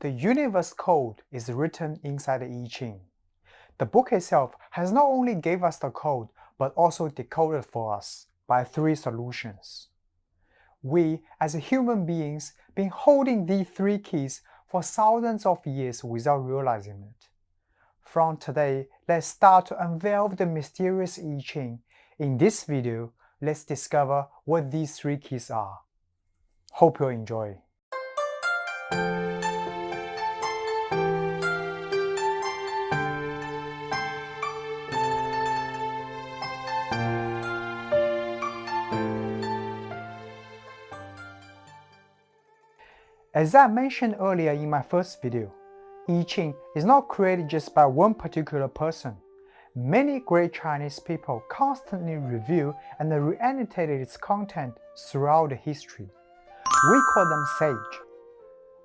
The universe code is written inside the I Ching. The book itself has not only gave us the code, but also decoded for us by 3 solutions. We, as human beings, been holding these 3 keys for thousands of years without realizing it. From today, let's start to unveil the mysterious I Ching. In this video, let's discover what these 3 keys are. Hope you enjoy. As I mentioned earlier in my first video, I Ching is not created just by one particular person. Many great Chinese people constantly review and re-annotate its content throughout history. We call them sage.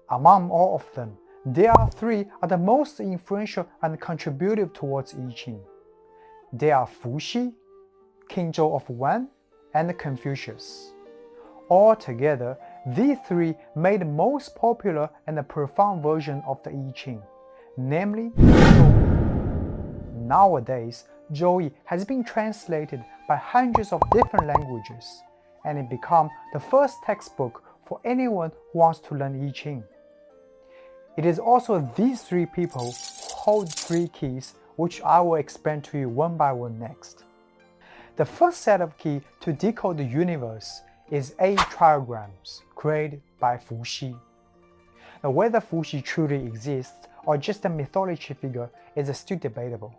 Among all of them, there are 3 are the most influential and contributive towards I Ching. They are Fushi, King Zhou of Wan, and Confucius. Altogether, these 3 made the most popular and profound version of the I Ching, namely Zhou. Nowadays, Zhou has been translated by hundreds of different languages, and it became the first textbook for anyone who wants to learn I Ching. It is also these 3 people who hold 3 keys, which I will explain to you one by one next. The first set of keys to decode the universe is 8 trigrams created by Fushi. Now, whether Fushi truly exists or just a mythology figure is still debatable.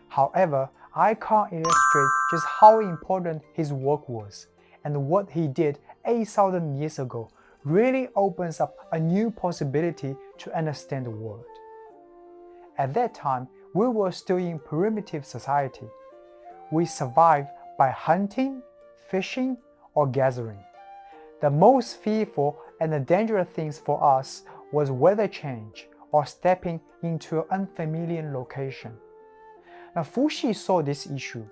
However, I can't illustrate just how important his work was, and what he did 8,000 years ago really opens up a new possibility to understand the world. At that time, we were still in primitive society. We survived by hunting, fishing, or gathering. The most fearful and dangerous things for us was weather change or stepping into an unfamiliar location. Now, Fushi saw this issue.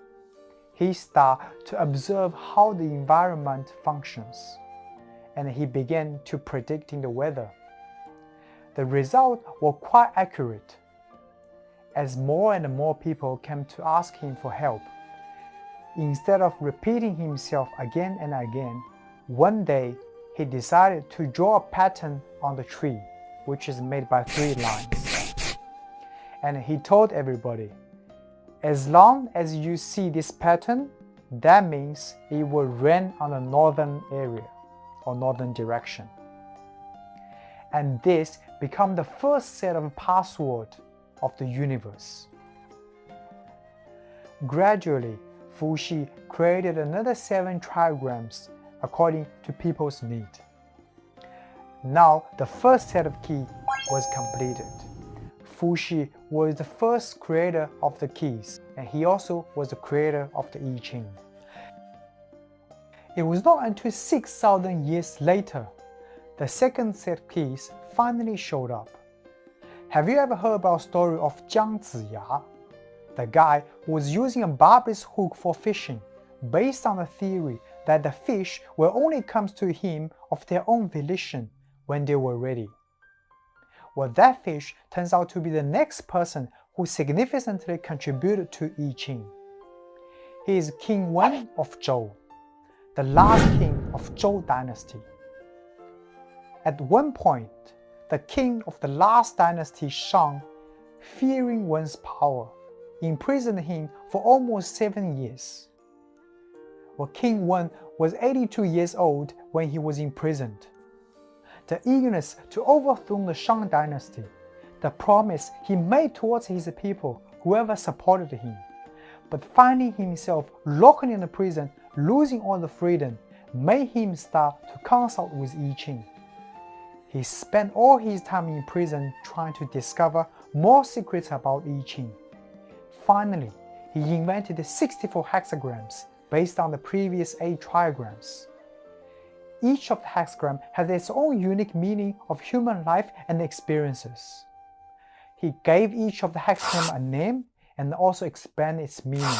He started to observe how the environment functions, and he began to predicting the weather. The results were quite accurate. As more and more people came to ask him for help, instead of repeating himself again and again, one day he decided to draw a pattern on the tree, which is made by 3 lines. And he told everybody, as long as you see this pattern, that means it will rain on the northern area or northern direction. And this became the first set of password of the universe. Gradually, Fushi created another 7 trigrams according to people's need. Now the first set of keys was completed. Fushi was the first creator of the keys, and he also was the creator of the I Ching. It was not until 6,000 years later the second set of keys finally showed up. Have you ever heard about the story of Jiang Ziya? The guy who was using a barbless hook for fishing, based on the theory that the fish will only come to him of their own volition when they were ready. Well, that fish turns out to be the next person who significantly contributed to I Ching. He is King Wan of Zhou, the last king of Zhou dynasty. At one point, the king of the last dynasty, Shang, fearing Wan's power, imprisoned him for almost 7 years. Well, King Wan was 82 years old when he was imprisoned. The eagerness to overthrow the Shang dynasty, the promise he made towards his people, whoever supported him, but finding himself locked in the prison, losing all the freedom, made him start to consult with I Ching. He spent all his time in prison trying to discover more secrets about I Ching. Finally, he invented 64 hexagrams based on the previous 8 trigrams. Each of the hexagrams has its own unique meaning of human life and experiences. He gave each of the hexagrams a name and also expanded its meaning.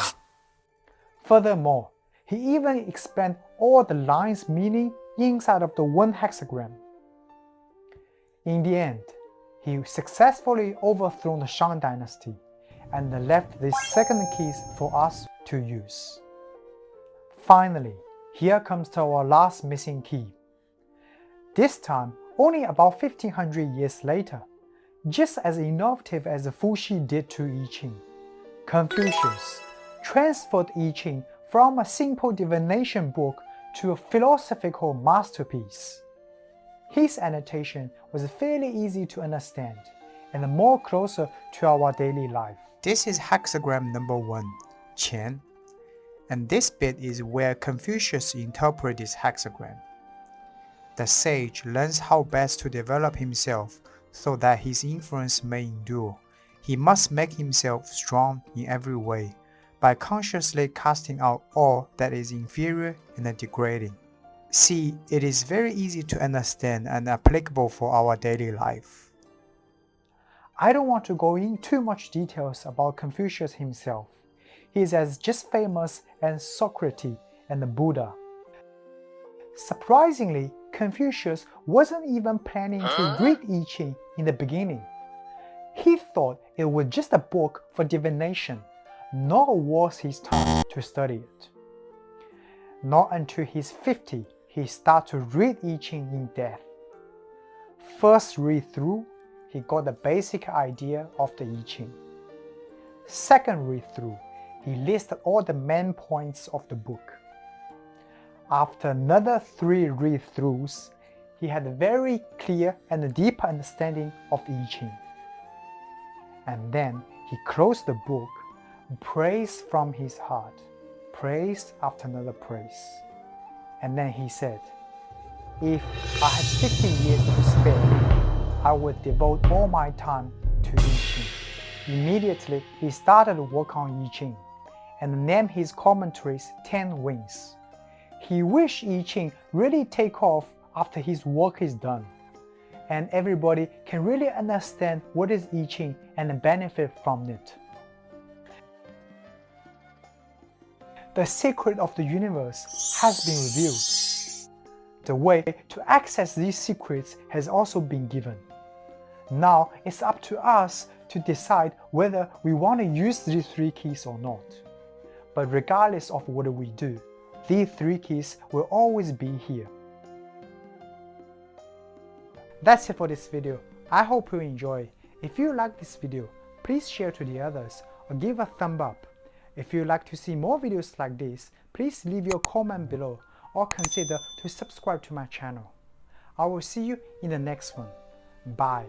Furthermore, he even expanded all the lines' meaning inside of the one hexagram. In the end, he successfully overthrew the Shang dynasty and left these second keys for us to use. Finally, here comes to our last missing key. This time, only about 1500 years later, just as innovative as Fushi did to I Ching, Confucius transferred I Ching from a simple divination book to a philosophical masterpiece. His annotation was fairly easy to understand and more closer to our daily life. This is hexagram number 1, Qian, and this bit is where Confucius interprets this hexagram. The sage learns how best to develop himself so that his influence may endure. He must make himself strong in every way by consciously casting out all that is inferior and degrading. See, it is very easy to understand and applicable for our daily life. I don't want to go in too much details about Confucius himself. He is as just famous as Socrates and the Buddha. Surprisingly, Confucius wasn't even planning to read I Ching in the beginning. He thought it was just a book for divination, nor was his time to study it. Not until he's 50, he started to read I Ching in depth. First read through, he got the basic idea of the I Ching. Second read through, he listed all the main points of the book. After another 3 read-throughs, he had a very clear and deep understanding of I Ching. And then he closed the book, praised from his heart, praise after another praise. And then he said, "If I had 50 years to spare, I would devote all my time to I Ching." Immediately, he started to work on I Ching and named his commentaries 10 Wings. He wished I Ching really take off after his work is done, and everybody can really understand what is I Ching and benefit from it. The secret of the universe has been revealed. The way to access these secrets has also been given. Now it's up to us to decide whether we want to use these 3 keys or not. But regardless of what we do, these 3 keys will always be here. That's it for this video. I hope you enjoy. If you like this video, please share to the others or give a thumb up. If you'd like to see more videos like this, please leave your comment below or consider to subscribe to my channel. I will see you in the next one. Bye.